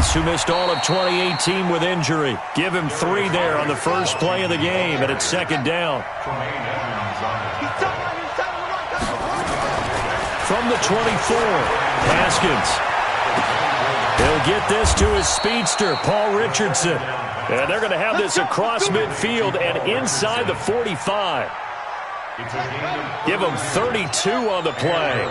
Rice, who missed all of 2018 with injury. Give him 3 there on the first play of the game, and it's second down. From the 24, Haskins. He'll get this to his speedster, Paul Richardson. And they're going to have this across midfield and inside the 45. Give him 32 on the play.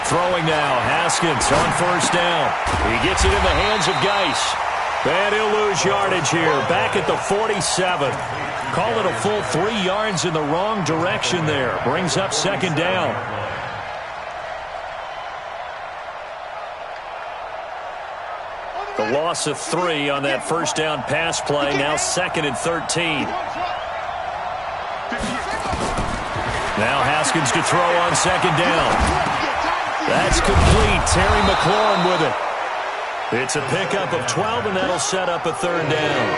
Throwing now, Haskins on first down. He gets it in the hands of Geis. And he'll lose yardage here, back at the 47. Call it a full 3 yards in the wrong direction there. Brings up second down. The loss of 3 on that first down pass play, now 2nd and 13. Now Haskins to throw on second down. That's complete. Terry McLaurin with it. It's a pickup of 12, and that'll set up a third down.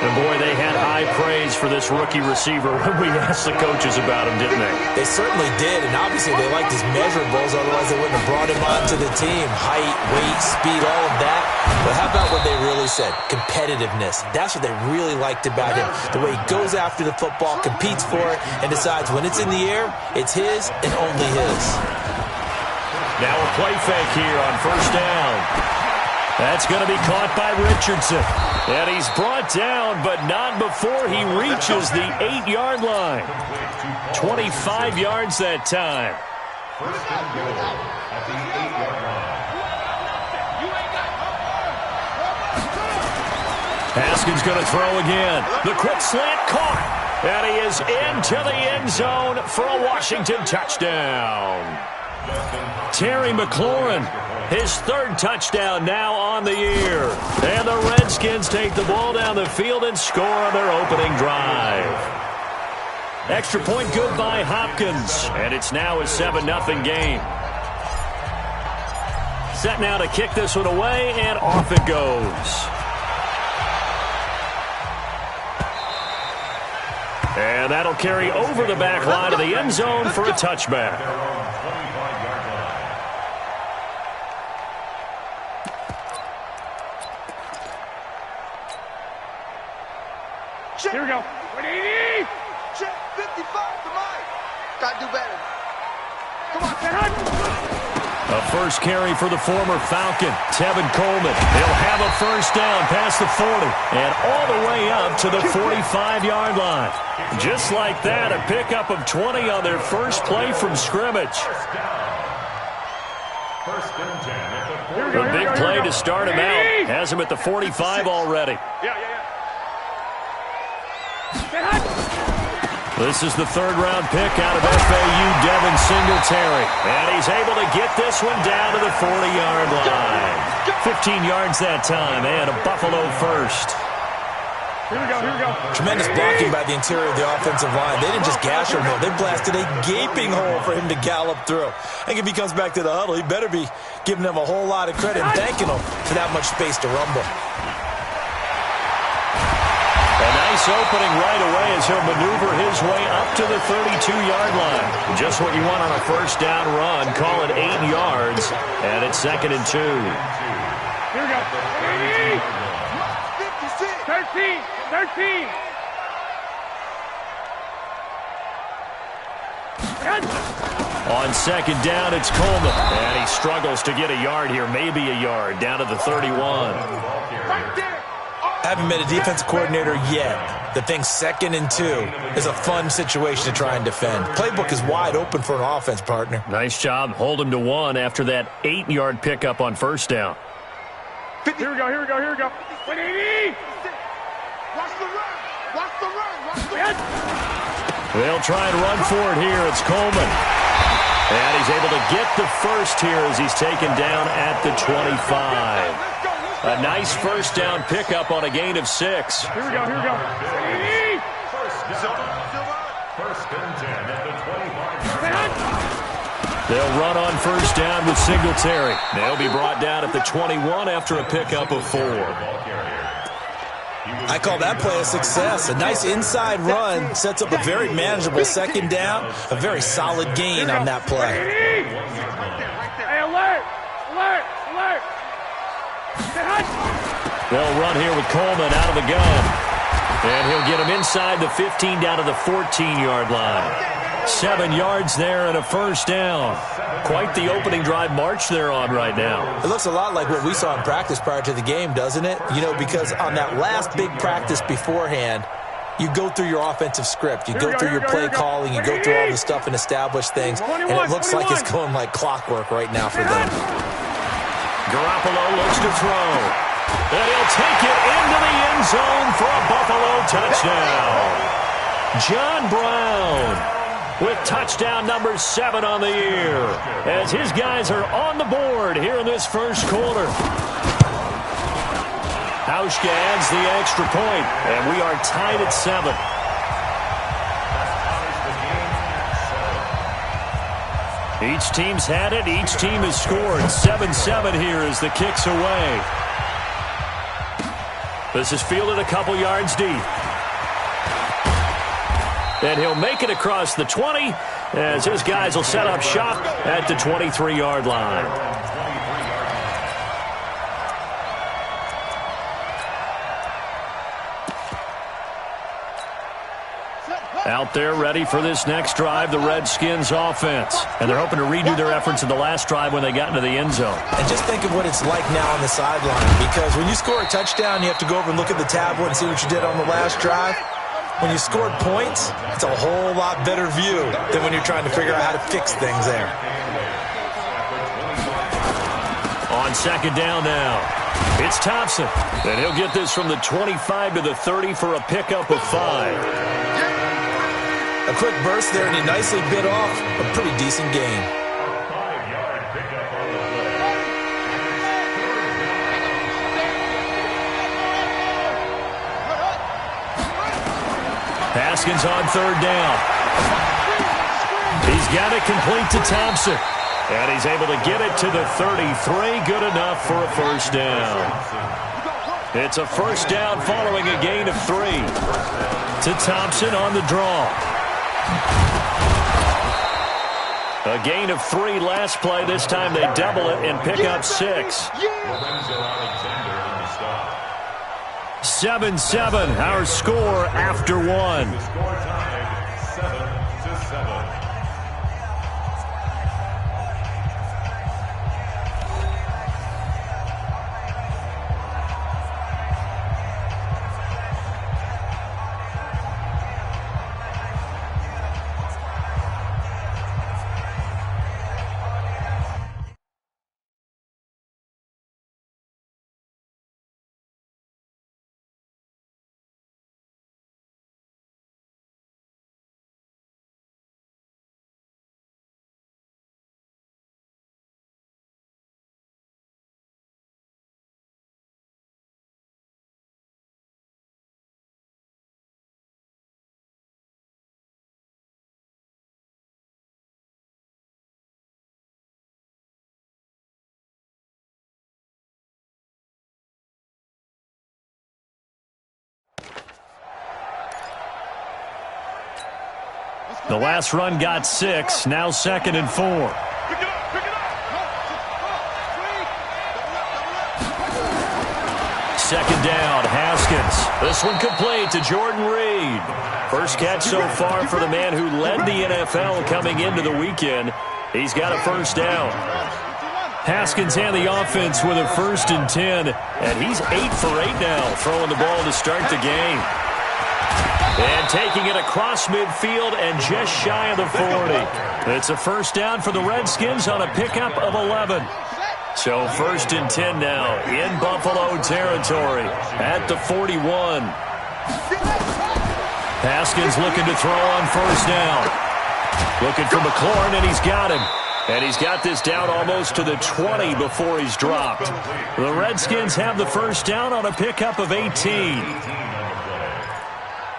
And, boy, they had high praise for this rookie receiver when we asked the coaches about him, didn't they? They certainly did, and obviously they liked his measurables, otherwise they wouldn't have brought him onto the team. Height, weight, speed, all of that. But how about what they really said? Competitiveness. That's what they really liked about him. The way he goes after the football, competes for it, and decides when it's in the air, it's his and only his. Now a play fake here on first down. That's going to be caught by Richardson. And he's brought down, but not before he reaches the 8-yard line. 25 yards that time. Haskins going to throw again. The quick slant caught. And he is into the end zone for a Washington touchdown. Terry McLaurin, his 3rd touchdown now on the year. And the Redskins take the ball down the field and score on their opening drive. Extra point good by Hopkins. And it's now a 7-0 game. Set now to kick this one away, and off it goes. And that'll carry over the back line of the end zone for a touchback. Here we go. 180. Check 55 to Mike. Gotta do better. Come on, A first carry for the former Falcon, Tevin Coleman. He'll have a first down past the 40 and all the way up to the 45-yard line. Just like that, a pickup of 20 on their first play from scrimmage. A big play to start him out. Has him at the 45 already. This is the 3rd-round pick out of FAU, Devin Singletary. And he's able to get this one down to the 40-yard line. 15 yards that time, and a Buffalo first. Here we go. Tremendous blocking by the interior of the offensive line. They didn't just gash him, though. They blasted a gaping hole for him to gallop through. I think if he comes back to the huddle, he better be giving them a whole lot of credit and thanking them for that much space to rumble. Nice opening right away as he'll maneuver his way up to the 32-yard line. Just what you want on a first down run. Call it 8 yards, and it's 2nd and 2. Here we go. 13. On second down, it's Coleman. And he struggles to get a yard here, maybe a yard, down to the 31. Haven't met a defensive coordinator yet that thinks 2nd and 2 is a fun situation to try and defend. Playbook is wide open for an offense, partner. Nice job. Hold him to 1 after that 8-yard pickup on first down. Here we go. 180. Watch the run. They'll try and run for it here. It's Coleman. And he's able to get the first here as he's taken down at the 25. A nice first down pickup on a gain of 6. Here we go. First and 10 at the 25. They'll run on first down with Singletary. They'll be brought down at the 21 after a pickup of 4. I call that play a success. A nice inside run sets up a very manageable second down, a very solid gain on that play. Hey, alert! Alert! Alert! They'll run here with Coleman out of the gun. And he'll get him inside the 15 down to the 14-yard line. 7 yards there and a first down. Quite the opening drive march they're on right now. It looks a lot like what we saw in practice prior to the game, doesn't it? You know, because on that last big practice beforehand, you go through your offensive script. You go through your play calling. You go through all the stuff and establish things. And it looks like it's going like clockwork right now for them. Garoppolo looks to throw. And he'll take it into the end zone for a Buffalo touchdown. John Brown with touchdown number 7 on the year, as his guys are on the board here in this first quarter. Hauschka adds the extra point, and we are tied at 7. Each team's had it. Each team has scored. 7-7 here as the kick's away. This is fielded a couple yards deep. And he'll make it across the 20 as his guys will set up shop at the 23-yard line. Out there ready for this next drive, the Redskins offense. And they're hoping to redo their efforts in the last drive when they got into the end zone. And just think of what it's like now on the sideline, because when you score a touchdown, you have to go over and look at the tablet and see what you did on the last drive. When you scored points, it's a whole lot better view than when you're trying to figure out how to fix things there. On second down now, it's Thompson. And he'll get this from the 25 to the 30 for a pickup of 5. A quick burst there, and he nicely bit off a pretty decent gain. Haskins on third down. He's got it complete to Thompson. And he's able to get it to the 33. Good enough for a first down. It's a first down following a gain of 3. To Thompson on the draw. A gain of 3 last play. This time they double it and pick up 6. 7-7, our score after 1. The last run got 6. Now 2nd and 4. Second down, Haskins. This one complete to Jordan Reed. First catch so far for the man who led the NFL coming into the weekend. He's got a first down. Haskins and the offense with a 1st and 10. And he's 8 for 8 now, throwing the ball to start the game. And taking it across midfield and just shy of the 40. It's a first down for the Redskins on a pickup of 11. So 1st and 10 now in Buffalo territory at the 41. Haskins looking to throw on first down. Looking for McLaurin, and he's got him. And he's got this down almost to the 20 before he's dropped. The Redskins have the first down on a pickup of 18.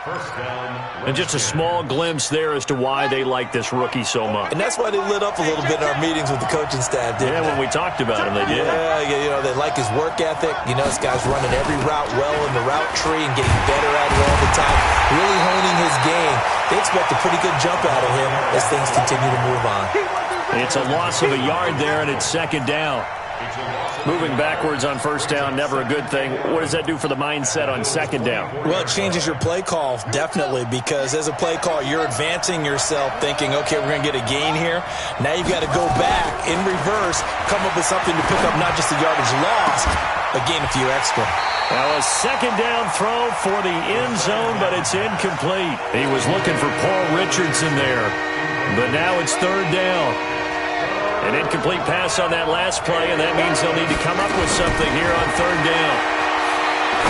And just a small glimpse there as to why they like this rookie so much. And that's why they lit up a little bit in our meetings with the coaching staff, didn't they? When we talked about him, they did. Yeah, they like his work ethic. This guy's running every route well in the route tree and getting better at it all the time, really honing his game. They expect a pretty good jump out of him as things continue to move on. It's a loss of a yard there, and it's second down. Moving backwards on first down, never a good thing. What does that do for the mindset on second down? Well, it changes your play call, definitely, because as a play call, you're advancing yourself thinking, okay, we're going to get a gain here. Now you've got to go back in reverse, come up with something to pick up not just the yardage lost, but gain a few extra. Now a second down throw for the end zone, but it's incomplete. He was looking for Paul Richardson there, but now it's third down. An incomplete pass on that last play, and that means they'll need to come up with something here on third down.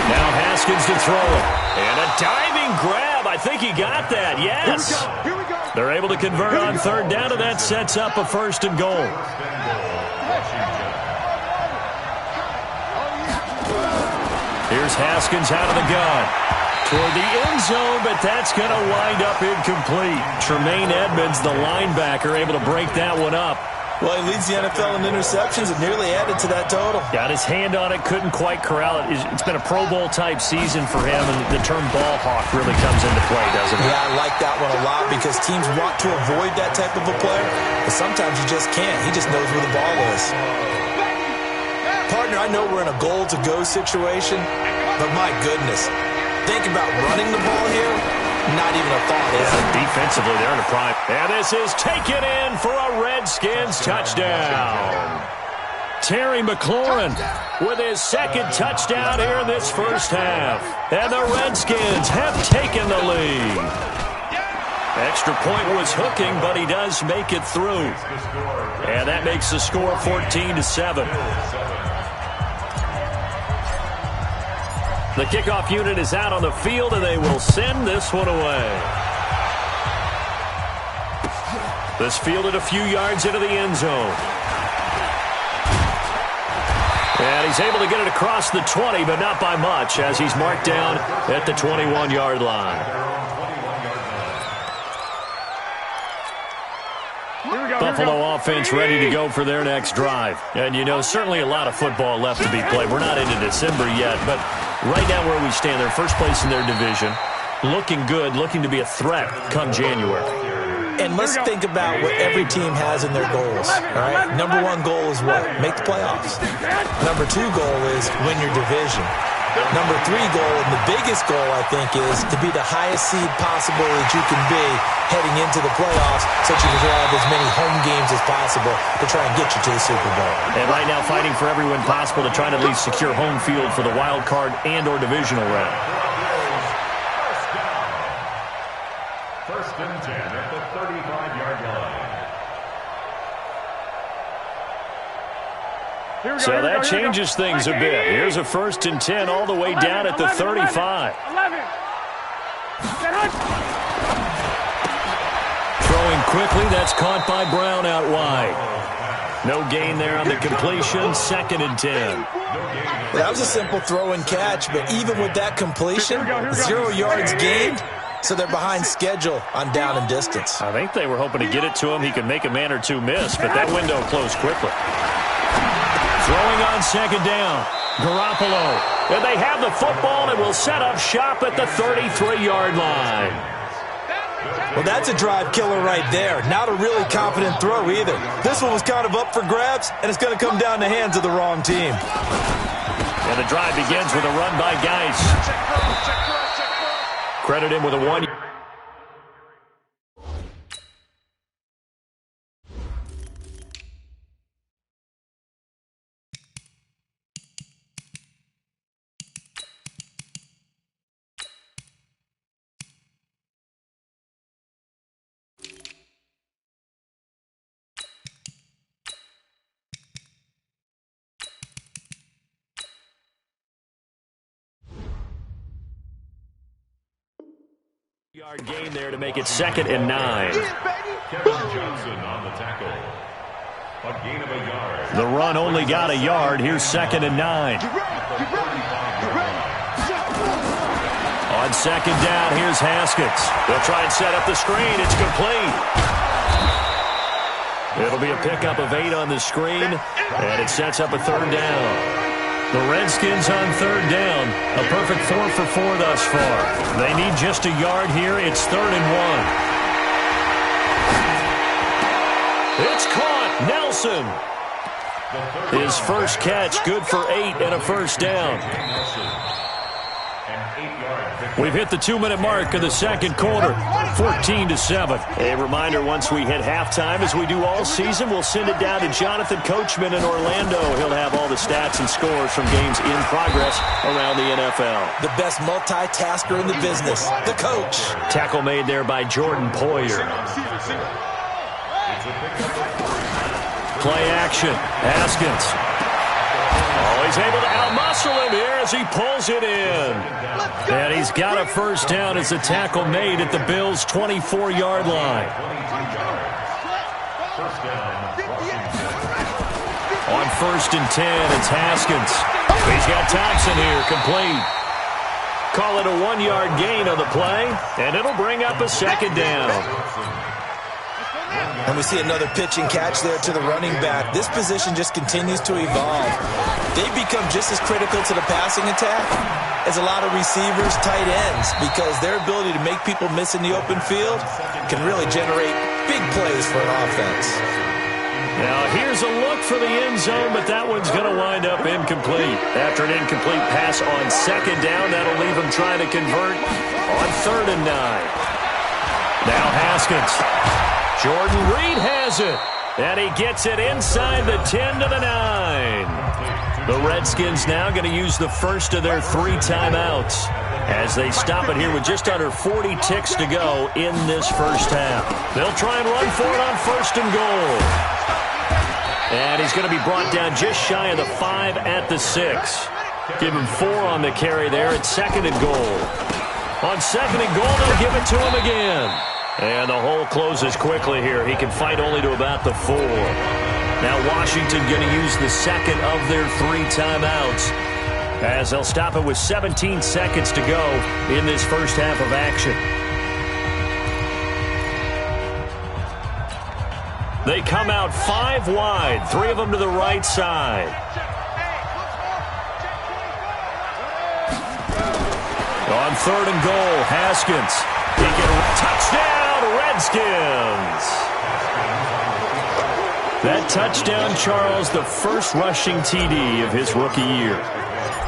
Now Haskins to throw it. And a diving grab. I think he got that. Yes. Here we go. They're able to convert on third down, and that sets up a first and goal. Here's Haskins out of the gun. Toward the end zone, but that's going to wind up incomplete. Tremaine Edmonds, the linebacker, able to break that one up. Well, he leads the NFL in interceptions and nearly added to that total. Got his hand on it, couldn't quite corral it. It's been a Pro Bowl-type season for him, and the term ball hawk really comes into play, doesn't it? Yeah, I like that one a lot because teams want to avoid that type of a player, but sometimes you just can't. He just knows where the ball is. Partner, I know we're in a goal-to-go situation, but my goodness, think about running the ball here. Not even a thought, is it? Defensively, they're in a prime. And this is taken in for a Redskins touchdown. Terry McLaurin with his second touchdown here in this first half. And the Redskins have taken the lead. Extra point was hooking, but he does make it through. And that makes the score 14-7. The kickoff unit is out on the field, and they will send this one away. This fielded a few yards into the end zone. And he's able to get it across the 20, but not by much, as he's marked down at the 21-yard line. Buffalo offense ready to go for their next drive. And, certainly a lot of football left to be played. We're not into December yet, but right now where we stand, they're first place in their division. Looking good, looking to be a threat come January. And let's think about what every team has in their goals, all right? Number one goal is what? Make the playoffs. Number two goal is win your division. Number three goal, and the biggest goal, I think, is to be the highest seed possible that you can be heading into the playoffs so that you can have as many home games as possible to try and get you to the Super Bowl. And right now fighting for every win possible to try to at least secure home field for the wild card and or divisional round. First and 10 at the 35-yard line. So that changes things a bit. Here's a first and 10 all the way down at the 35. 11. Throwing quickly, that's caught by Brown out wide. No gain there on the completion, second and 10. That was a simple throw and catch, but even with that completion, 0 yards gained, so they're behind schedule on down and distance. I think they were hoping to get it to him. He could make a man or two miss, but that window closed quickly. Throwing on second down, Garoppolo. And they have the football and will set up shop at the 33-yard line. Well, that's a drive killer right there. Not a really confident throw either. This one was kind of up for grabs, and it's going to come down the hands of the wrong team. And the drive begins with a run by Geis. Credit him with a 1. Yard gain there to make it second and 9. Kevin Johnson on the tackle. A gain of a yard. The run only got a yard. Here's second and 9. On second down, here's Haskins. They'll try and set up the screen. It's complete. It'll be a pickup of 8 on the screen, and it sets up a third down. The Redskins on third down. A perfect 4 for 4 thus far. They need just a yard here. It's 3rd and 1. It's caught. Nelson. His first catch, good for 8 and a first down. We've hit the 2-minute mark of the second quarter, 14-7. A reminder, once we hit halftime, as we do all season, we'll send it down to Jonathan Coachman in Orlando. He'll have all the stats and scores from games in progress around the NFL. The best multitasker in the business, the coach. Tackle made there by Jordan Poyer. Play action. Haskins. Oh, he's able to outmuscle him here as he pulls it in. And he's got a first down as the tackle made at the Bills' 24-yard line. On 1st and 10, it's Haskins. He's got Thompson here, complete. Call it a 1-yard gain on the play, and it'll bring up a second down. And we see another pitch and catch there to the running back. This position just continues to evolve. They've become just as critical to the passing attack as a lot of receivers, tight ends, because their ability to make people miss in the open field can really generate big plays for an offense. Now here's a look for the end zone, but that one's going to wind up incomplete. After an incomplete pass on second down, that'll leave him trying to convert on 3rd and 9. Now Haskins. Jordan Reed has it, and he gets it inside the 10 to the 9. The Redskins now going to use the first of their 3 timeouts as they stop it here with just under 40 ticks to go in this first half. They'll try and run for it on 1st and goal. And he's going to be brought down just shy of the 5 at the 6. Give him 4 on the carry there at 2nd and goal. On 2nd and goal, they'll give it to him again. And the hole closes quickly here. He can fight only to about the 4. Now Washington going to use the second of their 3 timeouts as they'll stop it with 17 seconds to go in this first half of action. They come out 5 wide, 3 of them to the right side. On 3rd and goal, Haskins. He can touchdown, Redskins. That touchdown, Charles, the first rushing TD of his rookie year.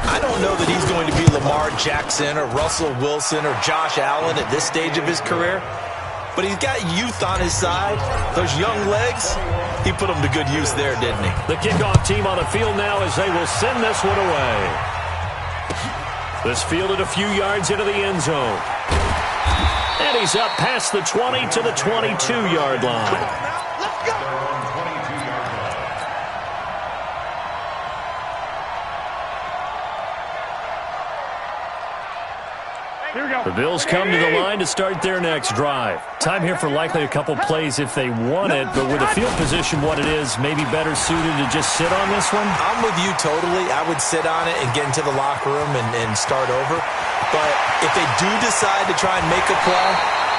I don't know that he's going to be Lamar Jackson or Russell Wilson or Josh Allen at this stage of his career, but he's got youth on his side. Those young legs, he put them to good use there, didn't he? The kickoff team on the field now as they will send this one away. This fielded a few yards into the end zone. And he's up past the 20 to the 22-yard line. Let's go. Here we go. The Bills come to the line to start their next drive. Time here for likely a couple plays if they want it, but with the field position what it is, maybe better suited to just sit on this one? I'm with you totally. I would sit on it and get into the locker room and start over. But if they do decide to try and make a play,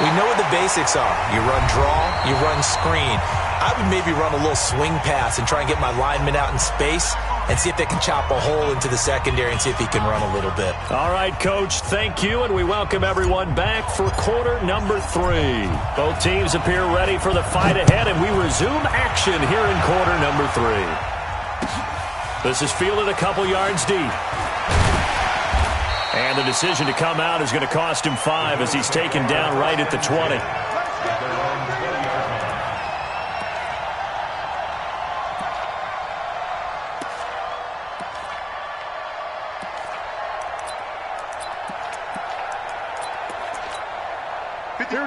we know what the basics are. You run draw, you run screen. I would maybe run a little swing pass and try and get my lineman out in space and see if they can chop a hole into the secondary and see if he can run a little bit. All right, Coach, thank you, and we welcome everyone back for quarter number 3. Both teams appear ready for the fight ahead, and we resume action here in quarter number 3. This is fielded a couple yards deep. And the decision to come out is going to cost him 5 as he's taken down right at the 20.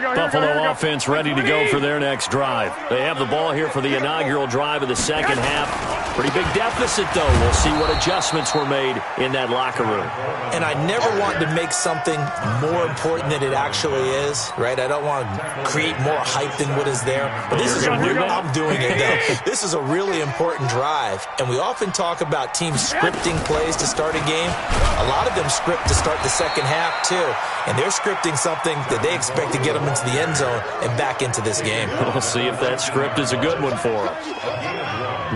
Buffalo offense ready to go for their next drive. They have the ball here for the inaugural drive of the second half. Pretty big deficit, though. We'll see what adjustments were made in that locker room. And I never want to make something more important than it actually is, right? I don't want to create more hype than what is there. But this is I'm doing it, though. This is a really important drive. And we often talk about teams scripting plays to start a game. A lot of them script to start the second half, too. And they're scripting something that they expect to get them into the end zone and back into this game. We'll see if that script is a good one for them.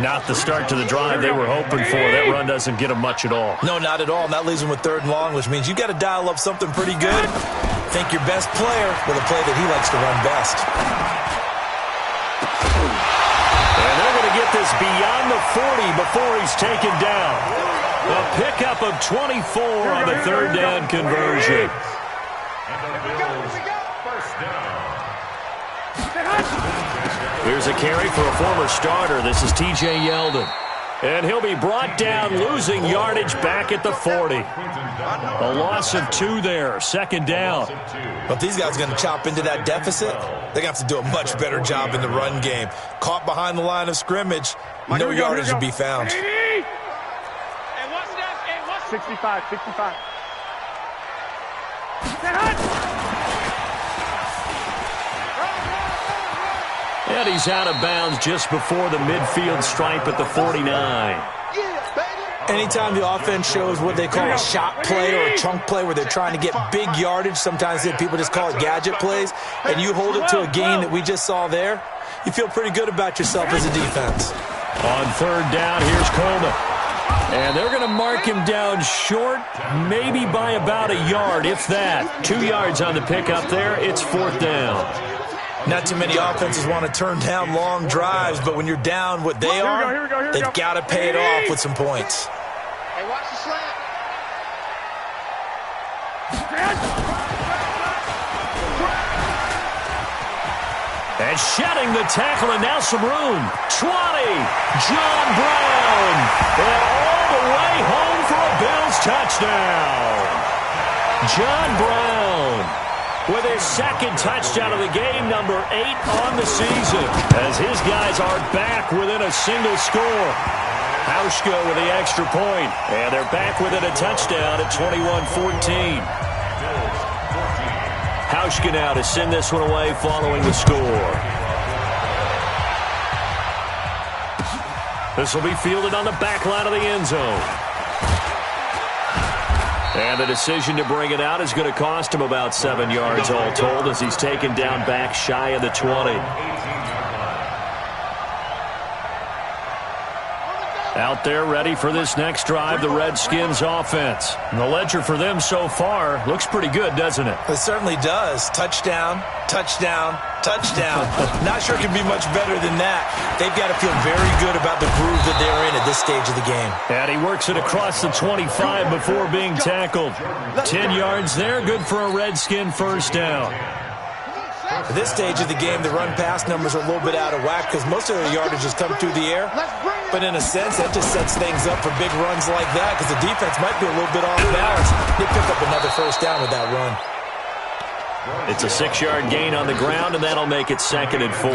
Not the start to the drive they were hoping for. That run doesn't get them much at all. No, not at all. And that leaves them with 3rd and long, which means you've got to dial up something pretty good. Think your best player with a play that he likes to run best. And they're going to get this beyond the 40 before he's taken down. A pickup of 24 on the 3rd down conversion. Here's a carry for a former starter. This is T.J. Yeldon. And he'll be brought down, losing yardage back at the 40. A loss of 2 there, 2nd down. But if these guys are going to chop into that deficit, they're going to have to do a much better job in the run game. Caught behind the line of scrimmage, no yardage to be found. 65. And he's out of bounds just before the midfield stripe at the 49. Anytime the offense shows what they call a shot play or a chunk play where they're trying to get big yardage, sometimes people just call it gadget plays, and you hold it to a gain that we just saw there, you feel pretty good about yourself as a defense. On 3rd down, here's Coleman. And they're going to mark him down short, maybe by about a yard, if that. 2 yards on the pickup there. It's 4th down. Not too many offenses want to turn down long drives, but when you're down what they are, they've got to pay it off with some points. Hey, watch the slant. And shedding the tackle, and now some room. 20, John Brown. And all the way home for a Bills touchdown. John Brown with his 2nd touchdown of the game, number 8 on the season, as his guys are back within a single score. Hauschka with the extra point, and they're back within a touchdown at 21-14. Hauschka now to send this one away following the score. This will be fielded on the back line of the end zone. And the decision to bring it out is going to cost him about 7 yards all told, as he's taken down back shy of the 20. Out there ready for this next drive, the Redskins offense. And the ledger for them so far looks pretty good, doesn't it? It certainly does. Touchdown, touchdown, touchdown. Not sure it can be much better than that. They've got to feel very good about the groove that they're in at this stage of the game. And he works it across the 25 before being tackled. 10 yards there, good for a Redskin 1st down. At this stage of the game, the run-pass numbers are a little bit out of whack because most of their yardage has come through the air. But in a sense, that just sets things up for big runs like that because the defense might be a little bit off balance. They pick up another 1st down with that run. It's a 6-yard gain on the ground, and that'll make it 2nd and 4.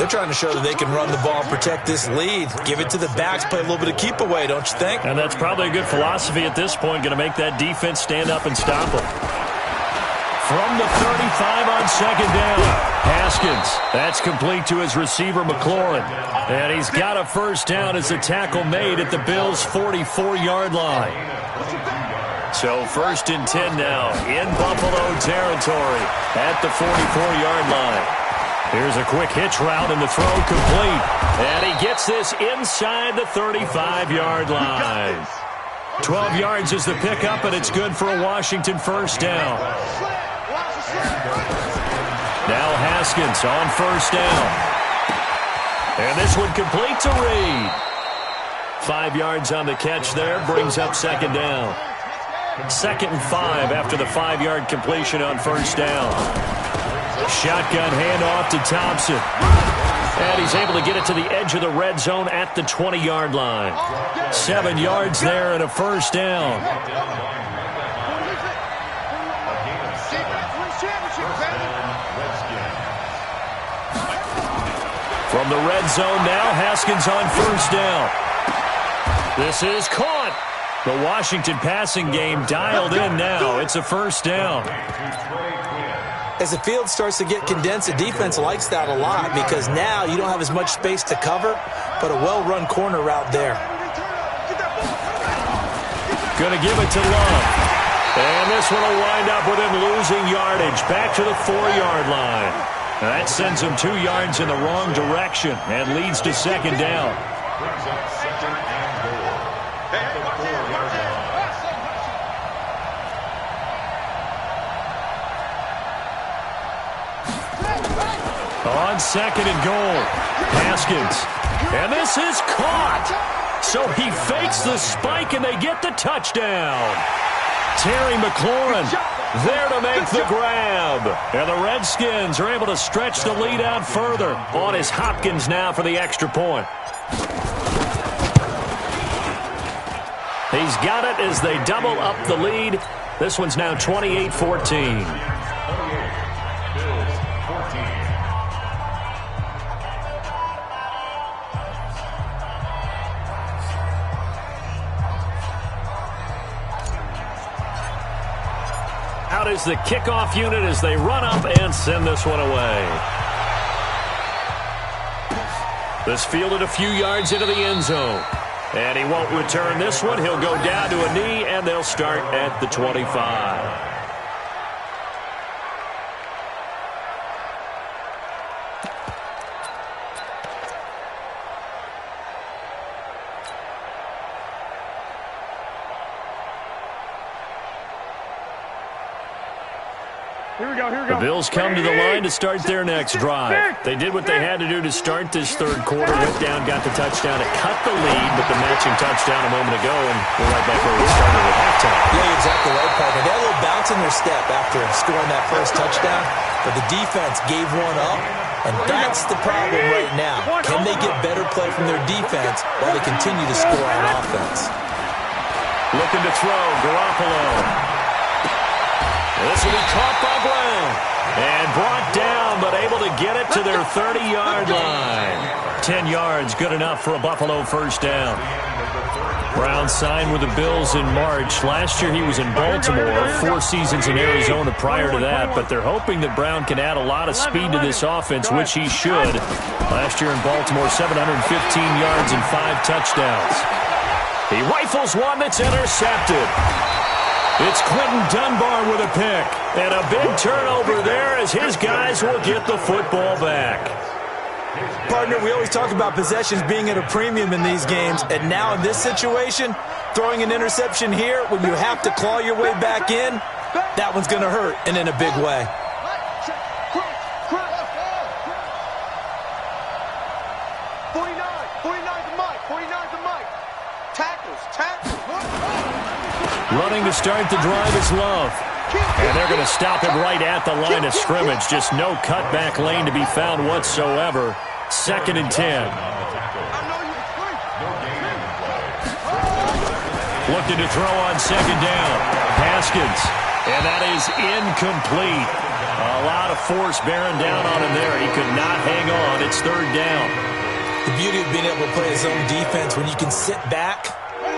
They're trying to show that they can run the ball, protect this lead. Give it to the backs, play a little bit of keep away, don't you think? And that's probably a good philosophy at this point, going to make that defense stand up and stop them. From the 35 on 2nd down, Haskins. That's complete to his receiver, McLaurin. And he's got a 1st down as the tackle made at the Bills' 44-yard line. So 1st and 10 now in Buffalo territory at the 44-yard line. Here's a quick hitch route and the throw complete. And he gets this inside the 35-yard line. 12 yards is the pickup, and it's good for a Washington 1st down. Now Haskins on 1st down. And this one complete to Reed. 5 yards on the catch there, brings up 2nd down. 2nd and 5 after the 5-yard completion on 1st down. Shotgun handoff to Thompson. And he's able to get it to the edge of the red zone at the 20-yard line. 7 yards there and a 1st down. From the red zone now, Haskins on first down. This is caught. The Washington passing game dialed in now. It's a first down. As the field starts to get condensed, the defense likes that a lot because now you don't have as much space to cover, but a well-run corner route there. Going to give it to Love. And this one will wind up with him losing yardage back to the 4-yard line. That sends him 2 yards in the wrong direction and leads to second down. On second and goal, Haskins. And this is caught. So he fakes the spike and they get the touchdown. Terry McLaurin there to make the grab. And the Redskins are able to stretch the lead out further. On is Hopkins now for the extra point. He's got it as they double up the lead. This one's now 28-14. Out is the kickoff unit as they run up and send this one away. This fielded a few yards into the end zone. And he won't return this one. He'll go down to a knee, and they'll start at the 25. The Bills come to the line to start their next drive. They did what they had to do to start this third quarter. Went down, got the touchdown to cut the lead, but the matching touchdown a moment ago, and we're right back where we started at halftime. Yeah, you're exactly right, partner. They had a little bounce in their step after scoring that first touchdown, but the defense gave one up, and that's the problem right now. Can they get better play from their defense while they continue to score on offense? Looking to throw, Garoppolo. This will be caught by Brown. And brought down, but able to get it to their 30-yard line. 10 yards, good enough for a Buffalo first down. Brown signed with the Bills in March. Last year he was in Baltimore, 4 seasons in Arizona prior to that. But they're hoping that Brown can add a lot of speed to this offense, which he should. Last year in Baltimore, 715 yards and 5 touchdowns. He rifles one that's intercepted. It's Quentin Dunbar with a pick. And a big turnover there as his guys will get the football back. Partner, we always talk about possessions being at a premium in these games. And now in this situation, throwing an interception here when you have to claw your way back in, that one's going to hurt, and in a big way. Running to start the drive is Love. And they're going to stop him right at the line of scrimmage. Just no cutback lane to be found whatsoever. 2nd and 10. Looking to throw on 2nd down. Haskins. And that is incomplete. A lot of force bearing down on him there. He could not hang on. It's 3rd down. The beauty of being able to play his own defense when you can sit back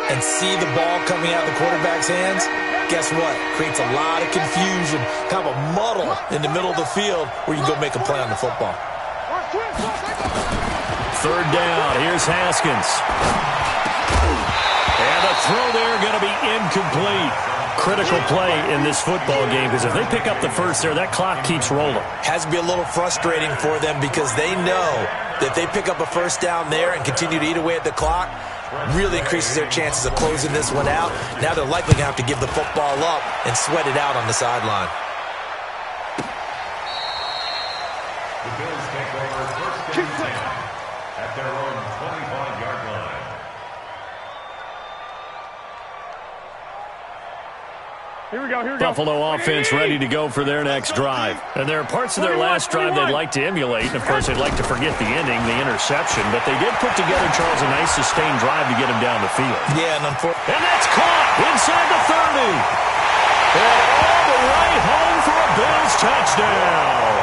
and see the ball coming out of the quarterback's hands, guess what? Creates a lot of confusion, kind of a muddle in the middle of the field where you can go make a play on the football. 3rd down. Here's Haskins. And the throw there going to be incomplete. Critical play in this football game because if they pick up the first there, that clock keeps rolling. Has to be a little frustrating for them because they know that if they pick up a first down there and continue to eat away at the clock, really increases their chances of closing this one out. Now they're likely going to have to give the football up and sweat it out on the sideline. The Bills take over 1st and 10 at their own 25-yard line. Here we go. Buffalo offense ready to go for their next drive. And there are parts of their last drive they'd like to emulate. And, of course, they'd like to forget the ending, the interception. But they did put together, Charles, a nice sustained drive to get him down the field. Yeah, and unfortunately. And that's caught inside the 30. And all the way home for a Bills touchdown.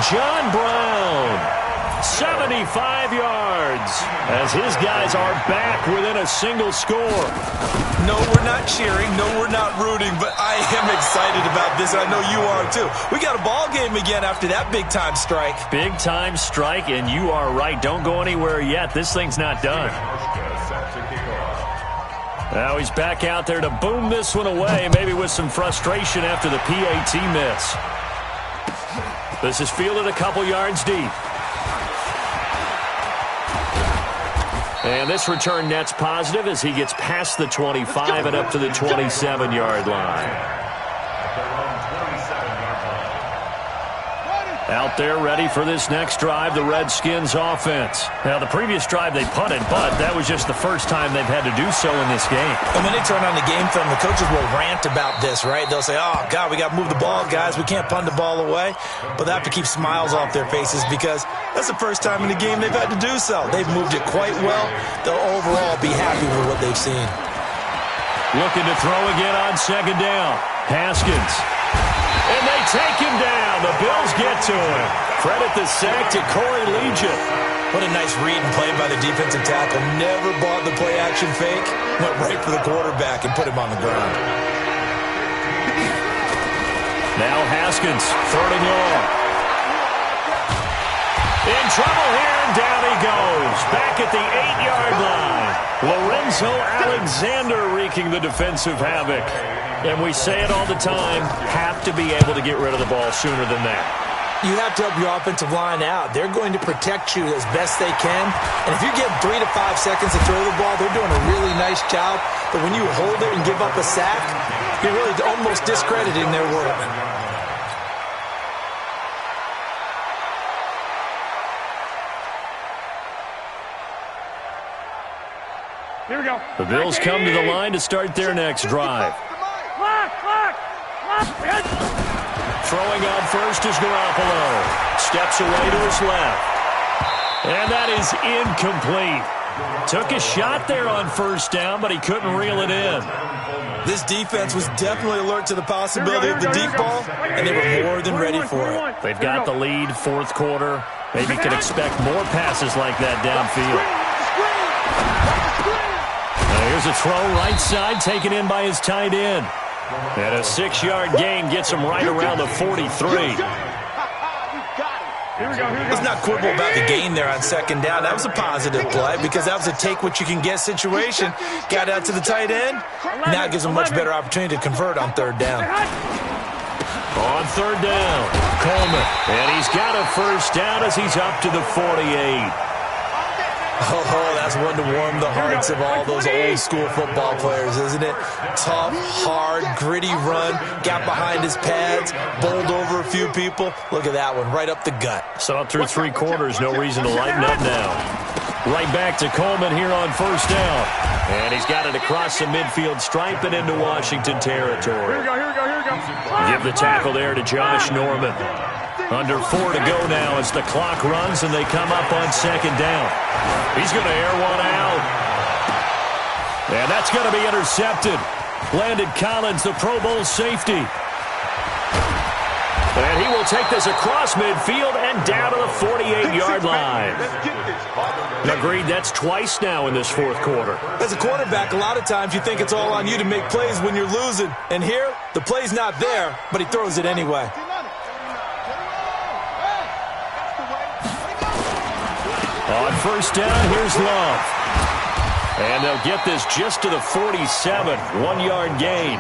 John Brown. 7 25 yards as his guys are back within a single score. No, we're not cheering. No, we're not rooting, but I am excited about this, and I know you are too. We got a ball game again after that big-time strike. Big-time strike, and you are right. Don't go anywhere yet. This thing's not done. Now he's back out there to boom this one away, maybe with some frustration after the PAT miss. This is fielded a couple yards deep. And this return net's positive as he gets past the 25 and up to the 27-yard line. Out there ready for this next drive, the Redskins offense. Now, the previous drive they punted, but that was just the first time they've had to do so in this game. And when they turn on the game film, the coaches will rant about this, right? They'll say, oh, God, we got to move the ball, guys. We can't punt the ball away. But they have to keep smiles off their faces because that's the first time in the game they've had to do so. They've moved it quite well. They'll overall be happy with what they've seen. Looking to throw again on second down. Haskins. And they take him down. The Bills get to him. Credit the sack to Corey Legion. What a nice read and play by the defensive tackle. Never bought the play-action fake. Went right for the quarterback and put him on the ground. Now Haskins, third and long. In trouble here, and down he goes. Back at the 8-yard line. Lorenzo Alexander wreaking the defensive havoc. And we say it all the time, have to be able to get rid of the ball sooner than that. You have to help your offensive line out. They're going to protect you as best they can. And if you give 3 to 5 seconds to throw the ball, they're doing a really nice job. But when you hold it and give up a sack, you're really almost discrediting their work. Here we go. The Bills come to the line to start their next drive. Throwing on first is Garoppolo. Steps away to his left. And that is incomplete. Took a shot there on first down, but he couldn't reel it in. This defense was definitely alert to the possibility of the deep ball, and they were more than ready for it. They've got the lead, fourth quarter. Maybe can expect more passes like that downfield. Now here's a throw right side, taken in by his tight end. And a 6-yard gain gets him right around the 43. Let's not quibble about the gain there on second down. That was a positive play because that was a take-what-you-can-get situation. Got out to the tight end. Now it gives him a much better opportunity to convert on third down. On third down, Coleman. And he's got a first down as he's up to the 48. Oh, that's one to warm the hearts of all those old-school football players, isn't it? Tough, hard, gritty run, got behind his pads, bowled over a few people. Look at that one, right up the gut. Saw it through 3 quarters, no reason to lighten up now. Right back to Coleman here on first down. And he's got it across the midfield stripe and into Washington territory. Here we go. Give the tackle there to Josh Norman. Under 4 to go now as the clock runs and they come up on second down. He's going to air one out. And that's going to be intercepted. Landon Collins, the Pro Bowl safety. And he will take this across midfield and down to the 48-yard line. Agreed, that's twice now in this fourth quarter. As a quarterback, a lot of times you think it's all on you to make plays when you're losing. And here, the play's not there, but he throws it anyway. On first down, here's Love. And they'll get this just to the 47, 1-yard gain.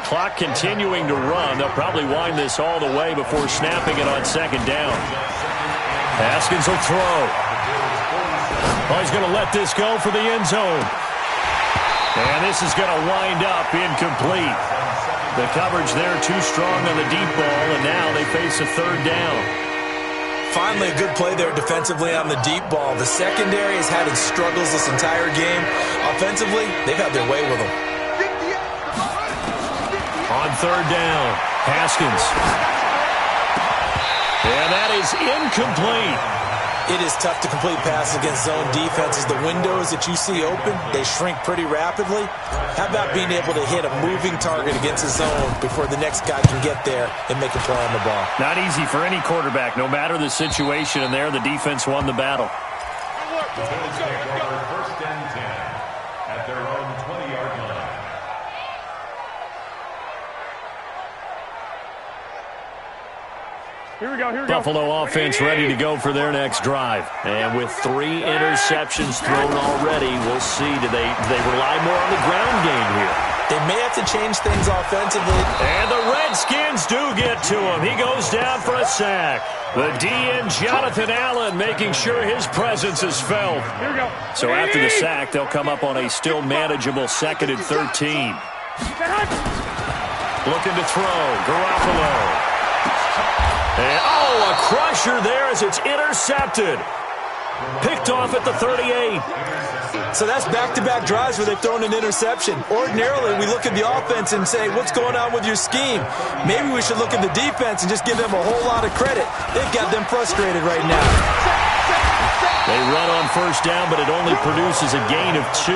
Clock continuing to run. They'll probably wind this all the way before snapping it on second down. Haskins will throw. Oh, he's going to let this go for the end zone. And this is going to wind up incomplete. The coverage there too strong on the deep ball, and now they face a third down. Finally, a good play there defensively on the deep ball. The secondary has had its struggles this entire game. Offensively, they've had their way with them. On third down, Haskins. And that is incomplete. It is tough to complete passes against zone defenses. The windows that you see open, they shrink pretty rapidly. How about being able to hit a moving target against a zone before the next guy can get there and make a play on the ball? Not easy for any quarterback, no matter the situation, and there the defense won the battle. The Bills take over 1st and 10 at their own 20-yard line. Here we go. Buffalo offense ready to go for their next drive. And with 3 interceptions thrown already, we'll see. Do they rely more on the ground game here? They may have to change things offensively. And the Redskins do get to him. He goes down for a sack. The DN, Jonathan Allen, making sure his presence is felt. Here we go. So after the sack, they'll come up on a still manageable 2nd and 13. Looking to throw. Garoppolo. And, a crusher there as it's intercepted. Picked off at the 38. So that's back-to-back drives where they've thrown an interception. Ordinarily, we look at the offense and say, what's going on with your scheme? Maybe we should look at the defense and just give them a whole lot of credit. They've got them frustrated right now. They run on 1st down, but it only produces a gain of 2.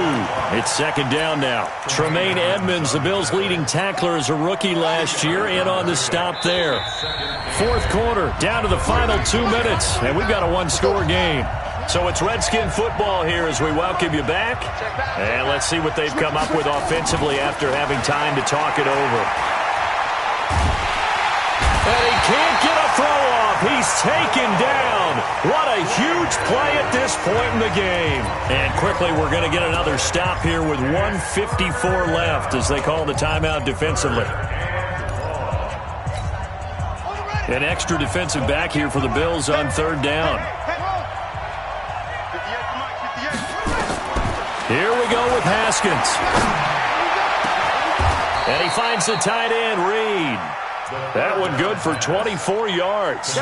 It's 2nd down now. Tremaine Edmonds, the Bills' leading tackler as a rookie last year, in on the stop there. 4th quarter, down to the final 2 minutes, and we've got a 1-score game. So it's Redskin football here as we welcome you back. And let's see what they've come up with offensively after having time to talk it over. And he can't get a throw off. He's taken down. What a huge play at this point in the game. And quickly, we're going to get another stop here with 1:54 left as they call the timeout defensively. An extra defensive back here for the Bills on 3rd down. Here we go with Haskins. And he finds the tight end, Reed. That one good for 24 yards.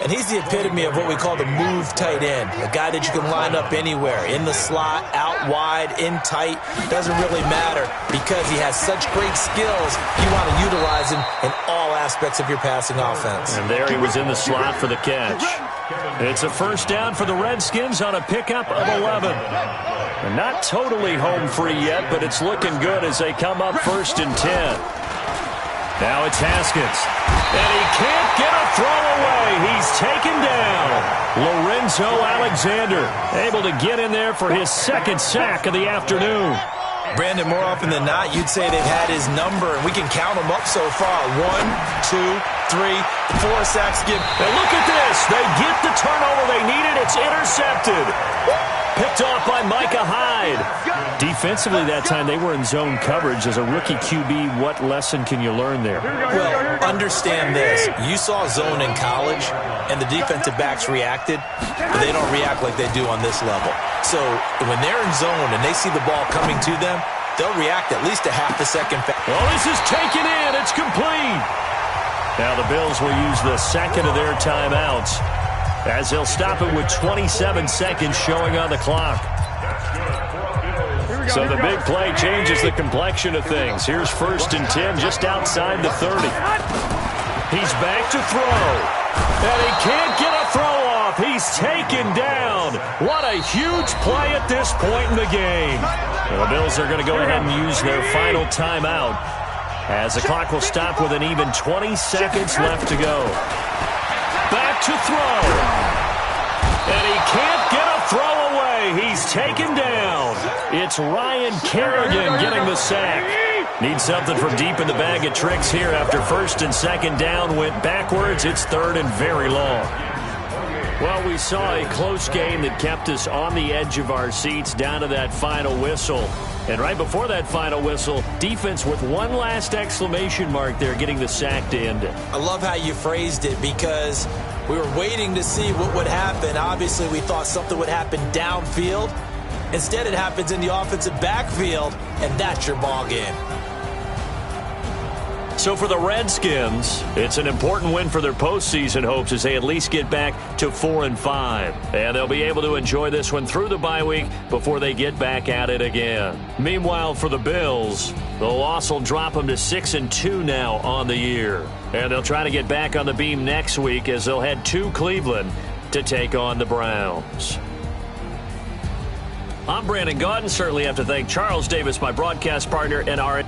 And he's the epitome of what we call the move tight end, a guy that you can line up anywhere, in the slot, out wide, in tight, doesn't really matter because he has such great skills. You want to utilize him in all aspects of your passing offense. And there he was in the slot for the catch. It's a 1st down for the Redskins on a pickup of 11. They're not totally home free yet, but it's looking good as they come up 1st and 10. Now it's Haskins. And he can't get a throw away. He's taken down. Lorenzo Alexander able to get in there for his 2nd sack of the afternoon. Brandon, more often than not, you'd say they've had his number, and we can count them up so far. 1, 2, 3, 4 sacks. And look at this. They get the turnover they needed. It's intercepted. Picked off by Micah Hyde. Defensively that time, they were in zone coverage. As a rookie QB, what lesson can you learn there? Well, understand this. You saw zone in college, and the defensive backs reacted, but they don't react like they do on this level. So when they're in zone and they see the ball coming to them, they'll react at least a half a second fast. Well, this is taken in. It's complete. Now the Bills will use the 2nd of their timeouts as they'll stop it with 27 seconds showing on the clock. So the big play changes the complexion of things. Here's 1st and 10 just outside the 30. He's back to throw. And he can't get a throw off. He's taken down. What a huge play at this point in the game. Well, the Bills are going to go ahead and use their final timeout as the clock will stop with an even 20 seconds left to go. Back to throw. And he can't get a throw away. He's taken down. It's Ryan Kerrigan getting the sack. Needs something from deep in the bag of tricks here after 1st and 2nd down went backwards. It's 3rd and very long. Well, we saw a close game that kept us on the edge of our seats down to that final whistle. And right before that final whistle, defense with one last exclamation mark there, getting the sack to end it. I love how you phrased it because we were waiting to see what would happen. Obviously, we thought something would happen downfield. Instead, it happens in the offensive backfield, and that's your ball game. So for the Redskins, it's an important win for their postseason hopes as they at least get back to 4-5. And they'll be able to enjoy this one through the bye week before they get back at it again. Meanwhile, for the Bills, the loss will drop them to 6-2 now on the year. And they'll try to get back on the beam next week as they'll head to Cleveland to take on the Browns. I'm Brandon Gaudin. Certainly have to thank Charles Davis, my broadcast partner, and our